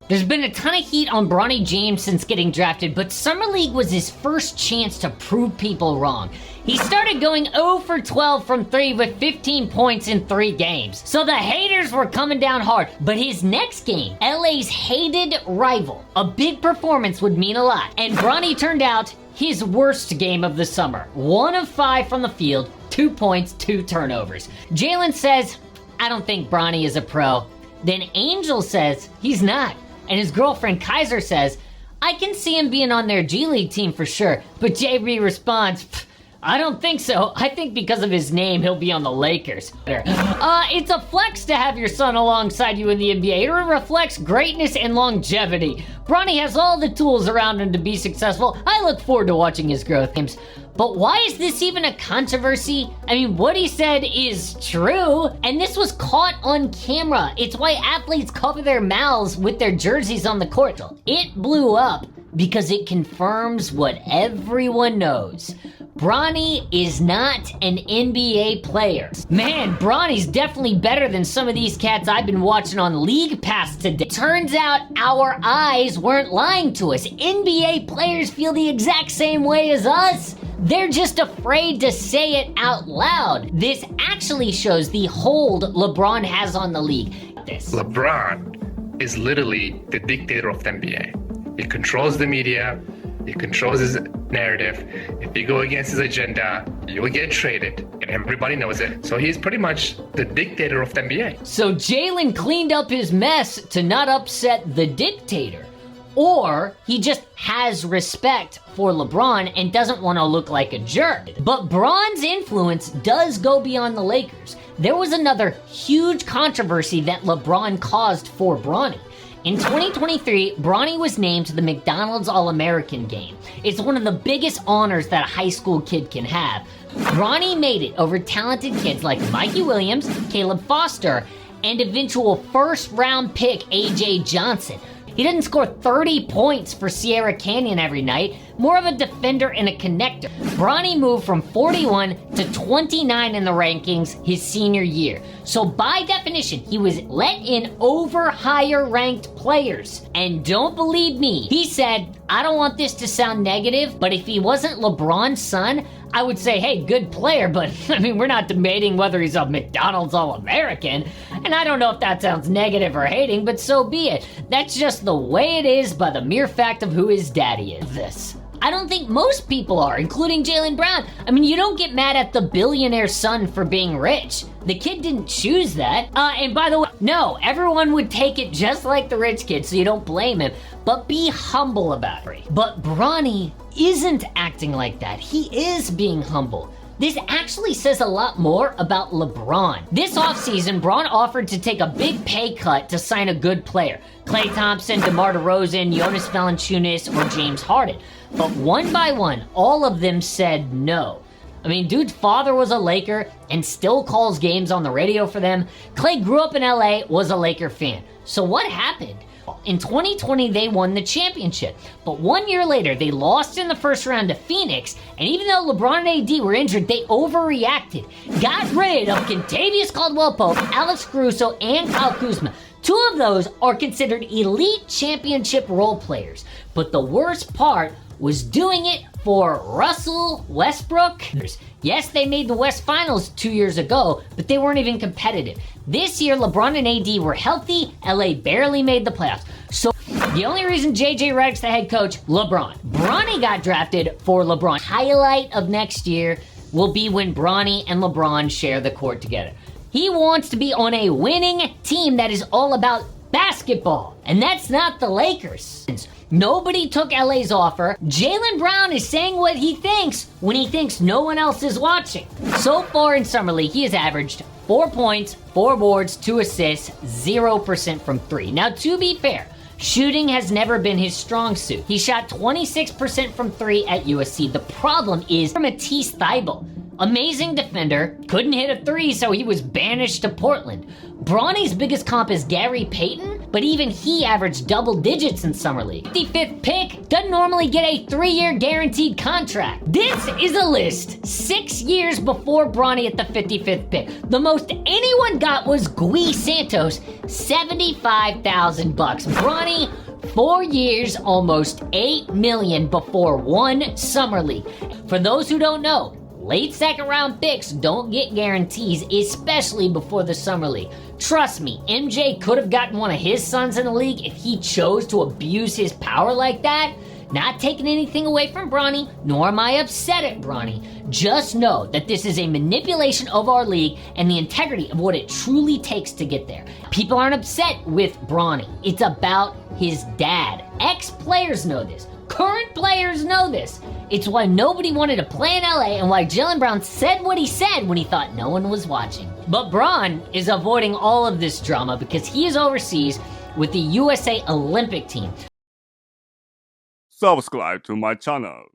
There's been a ton of heat on Bronny James since getting drafted, but Summer League was his first chance to prove people wrong. He started going 0 for 12 from 3 with 15 points in 3 games. So the haters were coming down hard. But his next game, LA's hated rival, a big performance would mean a lot. And Bronny turned out his worst game of the summer. 1 of 5 from the field, 2 points, 2 turnovers. Jalen says, I don't think Bronny is a pro. Then Angel says he's not. And his girlfriend Kaiser says, I can see him being on their G League team for sure. But JB responds, I don't think so. I think because of his name, he'll be on the Lakers. It's a flex to have your son alongside you in the NBA. It reflects greatness and longevity. Bronny has all the tools around him to be successful. I look forward to watching his growth games. But why is this even a controversy? I mean, what he said is true, and this was caught on camera. It's why athletes cover their mouths with their jerseys on the court. It blew up because it confirms what everyone knows. Bronny is not an NBA player. Man, Bronny's definitely better than some of these cats I've been watching on League Pass today. Turns out our eyes weren't lying to us. NBA players feel the exact same way as us. They're just afraid to say it out loud. This actually shows the hold LeBron has on the league. LeBron is literally the dictator of the NBA. He controls the media. He controls his narrative. If you go against his agenda, you will get traded, and everybody knows it. So he's pretty much the dictator of the NBA. So Jalen cleaned up his mess to not upset the dictator. Or he just has respect for LeBron and doesn't want to look like a jerk. But Bron's influence does go beyond the Lakers. There was another huge controversy that LeBron caused for Bronny. In 2023, Bronny was named to the McDonald's All-American game. It's one of the biggest honors that a high school kid can have. Bronny made it over talented kids like Mikey Williams, Caleb Foster, and eventual first-round pick A.J. Johnson. He didn't score 30 points for Sierra Canyon every night, more of a defender and a connector. Bronny moved from 41 to 29 in the rankings his senior year. So by definition, he was let in over higher ranked players. And don't believe me, he said, I don't want this to sound negative, but if he wasn't LeBron's son, I would say, hey, good player, but I mean, we're not debating whether he's a McDonald's All-American. And I don't know if that sounds negative or hating, but so be it. That's just the way it is by the mere fact of who his daddy is. This. I don't think most people are, including Jaylen Brown. I mean, you don't get mad at the billionaire's son for being rich. The kid didn't choose that. And by the way, no, everyone would take it just like the rich kid, so you don't blame him. But be humble about it. But Bronny isn't acting like that. He is being humble. This actually says a lot more about LeBron. This offseason, Bron offered to take a big pay cut to sign a good player. Klay Thompson, DeMar DeRozan, Jonas Valanciunas, or James Harden. But one by one, all of them said no. I mean, dude's father was a Laker and still calls games on the radio for them. Klay grew up in LA, was a Laker fan. So what happened? In 2020, they won the championship. But 1 year later, they lost in the first round to Phoenix. And even though LeBron and AD were injured, they overreacted. Got rid of Kentavious Caldwell-Pope, Alex Caruso, and Kyle Kuzma. 2 of those are considered elite championship role players. But the worst part was doing it for Russell Westbrook. Yes, they made the West Finals 2 years ago, but they weren't even competitive. This year, LeBron and AD were healthy. LA barely made the playoffs. So the only reason JJ Redick's the head coach, LeBron. Bronny got drafted for LeBron. Highlight of next year will be when Bronny and LeBron share the court together. He wants to be on a winning team that is all about basketball, and that's not the Lakers. Nobody took LA's offer. Jaylen Brown is saying what he thinks when he thinks no one else is watching. So far in Summer League, he has averaged 4 points, 4 boards, 2 assists, 0% from 3. Now, to be fair, shooting has never been his strong suit. He shot 26% from 3 at USC. The problem is Matisse Thybulle. Amazing defender, couldn't hit a 3, so he was banished to Portland. Bronny's biggest comp is Gary Payton, but even he averaged double digits in Summer League. 55th pick doesn't normally get a 3-year guaranteed contract. This is a list 6 years before Bronny at the 55th pick. The most anyone got was Gui Santos, $75,000. Bronny, 4 years, almost $8 million before one Summer League. For those who don't know, late second round picks don't get guarantees, especially before the Summer League. Trust me, MJ could have gotten one of his sons in the league if he chose to abuse his power like that. Not taking anything away from Bronny, nor am I upset at Bronny. Just know that this is a manipulation of our league and the integrity of what it truly takes to get there. People aren't upset with Bronny. It's about his dad. Ex-players know this. Current players know this. It's why nobody wanted to play in LA and why Jaylen Brown said what he said when he thought no one was watching. But Bron is avoiding all of this drama because he is overseas with the USA Olympic team. Subscribe to my channel.